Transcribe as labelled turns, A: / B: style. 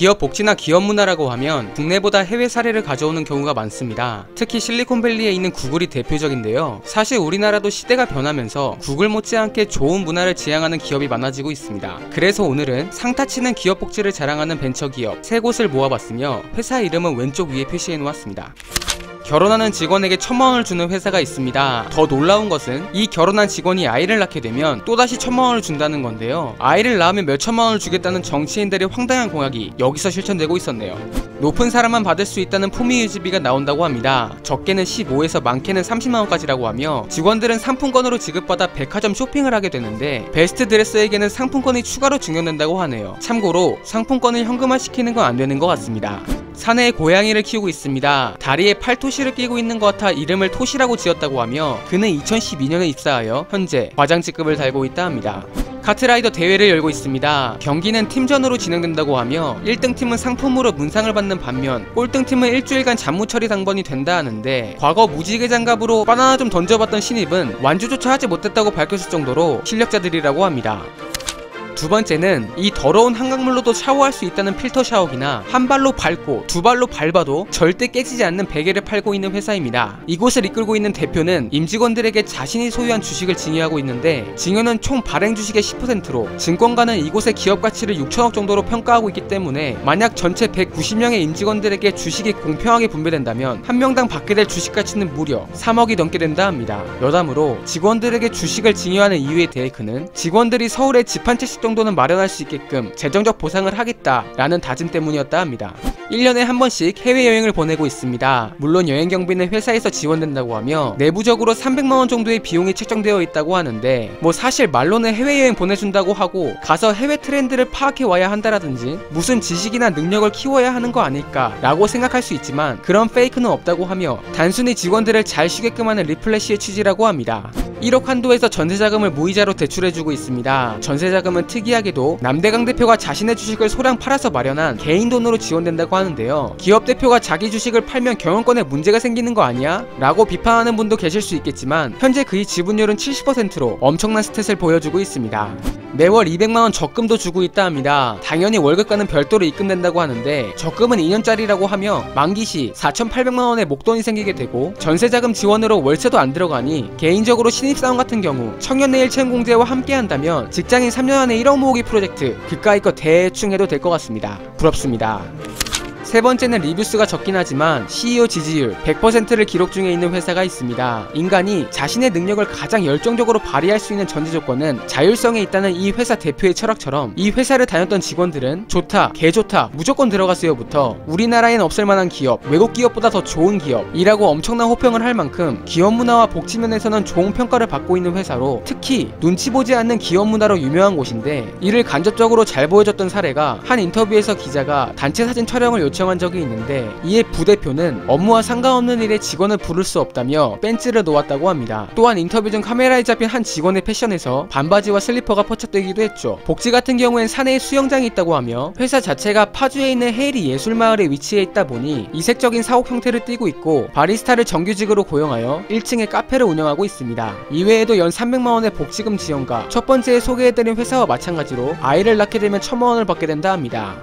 A: 기업 복지나 기업 문화라고 하면 국내보다 해외 사례를 가져오는 경우가 많습니다. 특히 실리콘밸리에 있는 구글이 대표적인데요. 사실 우리나라도 시대가 변하면서 구글 못지않게 좋은 문화를 지향하는 기업이 많아지고 있습니다. 그래서 오늘은 상타치는 기업 복지를 자랑하는 벤처기업 3곳을 모아봤으며 회사 이름은 왼쪽 위에 표시해 놓았습니다. 결혼하는 직원에게 1000만원을 주는 회사가 있습니다. 더 놀라운 것은 이 결혼한 직원이 아이를 낳게 되면 또다시 1000만원을 준다는 건데요. 아이를 낳으면 몇천만원을 주겠다는 정치인들의 황당한 공약이 여기서 실천되고 있었네요. 높은 사람만 받을 수 있다는 품위 유지비가 나온다고 합니다. 적게는 15에서 많게는 30만원까지라고 하며 직원들은 상품권으로 지급받아 백화점 쇼핑을 하게 되는데 베스트 드레서에게는 상품권이 추가로 증정된다고 하네요. 참고로 상품권을 현금화시키는 건 안 되는 것 같습니다. 사내에 고양이를 키우고 있습니다. 다리에 팔토시를 끼고 있는 것 같아 이름을 토시라고 지었다고 하며 그는 2012년에 입사하여 현재 과장직급을 달고 있다 합니다. 카트라이더 대회를 열고 있습니다. 경기는 팀전으로 진행된다고 하며 1등 팀은 상품으로 문상을 받는 반면 꼴등 팀은 일주일간 잡무 처리 당번이 된다 하는데 과거 무지개 장갑으로 바나나 좀 던져봤던 신입은 완주조차 하지 못했다고 밝혔을 정도로 실력자들이라고 합니다. 두 번째는 이 더러운 한강물로도 샤워할 수 있다는 필터 샤워기나 한 발로 밟고 두 발로 밟아도 절대 깨지지 않는 베개를 팔고 있는 회사입니다. 이곳을 이끌고 있는 대표는 임직원들에게 자신이 소유한 주식을 증여하고 있는데 증여는 총 발행 주식의 10%로 증권가는 이곳의 기업 가치를 6천억 정도로 평가하고 있기 때문에 만약 전체 190명의 임직원들에게 주식이 공평하게 분배된다면 한 명당 받게 될 주식 가치는 무려 3억이 넘게 된다 합니다. 여담으로 직원들에게 주식을 증여하는 이유에 대해 그는 직원들이 서울에 집 한 채씩 정도는 마련할 수 있게끔 재정적 보상을 하겠다라는 다짐 때문이었다 합니다. 1년에 한 번씩 해외여행을 보내고 있습니다. 물론 여행 경비는 회사에서 지원된다고 하며 내부적으로 300만원 정도의 비용이 책정되어 있다고 하는데 뭐 사실 말로는 해외여행 보내준다고 하고 가서 해외 트렌드를 파악해 와야 한다라든지 무슨 지식이나 능력을 키워야 하는 거 아닐까 라고 생각할 수 있지만 그런 페이크는 없다고 하며 단순히 직원들을 잘 쉬게끔 하는 리플래시의 취지라고 합니다. 1억 한도에서 전세자금을 무이자로 대출해주고 있습니다. 전세자금은 특이하게도 남대강 대표가 자신의 주식을 소량 팔아서 마련한 개인 돈으로 지원된다고 하는데요. 기업 대표가 자기 주식을 팔면 경영권에 문제가 생기는 거 아니야? 라고 비판하는 분도 계실 수 있겠지만 현재 그의 지분율은 70%로 엄청난 스탯을 보여주고 있습니다. 매월 200만원 적금도 주고 있다 합니다. 당연히 월급과는 별도로 입금된다고 하는데 적금은 2년짜리라고 하며 만기 시 4,800만원의 목돈이 생기게 되고 전세자금 지원으로 월세도 안 들어가니 개인적으로 신입사원 같은 경우 청년내일 채용공제와 함께 한다면 직장인 3년 안에 1억 모으기 프로젝트 그까이거 대충 해도 될 것 같습니다. 부럽습니다. 세 번째는 리뷰수가 적긴 하지만 CEO 지지율 100%를 기록 중에 있는 회사가 있습니다. 인간이 자신의 능력을 가장 열정적으로 발휘할 수 있는 전제 조건은 자율성에 있다는 이 회사 대표의 철학처럼 이 회사를 다녔던 직원들은 좋다, 개좋다, 무조건 들어가세요부터 우리나라엔 없을 만한 기업, 외국 기업보다 더 좋은 기업이라고 엄청난 호평을 할 만큼 기업 문화와 복지 면에서는 좋은 평가를 받고 있는 회사로 특히 눈치 보지 않는 기업 문화로 유명한 곳인데 이를 간접적으로 잘 보여줬던 사례가 한 인터뷰에서 기자가 단체 사진 촬영을 요청한 적이 있는데 이에 부대표는 업무와 상관없는 일에 직원을 부를 수 없다며 벤츠를 놓았다고 합니다. 또한 인터뷰 중 카메라에 잡힌 한 직원의 패션에서 반바지와 슬리퍼가 포착되기도 했죠. 복지 같은 경우엔 사내에 수영장이 있다고 하며 회사 자체가 파주에 있는 헤이리 예술마을에 위치해 있다 보니 이색적인 사옥 형태를 띠고 있고 바리스타를 정규직으로 고용하여 1층에 카페를 운영하고 있습니다. 이외에도 연 300만원의 복지금 지원과 첫 번째에 소개해드린 회사와 마찬가지로 아이를 낳게 되면 1000만원을 받게 된다 합니다.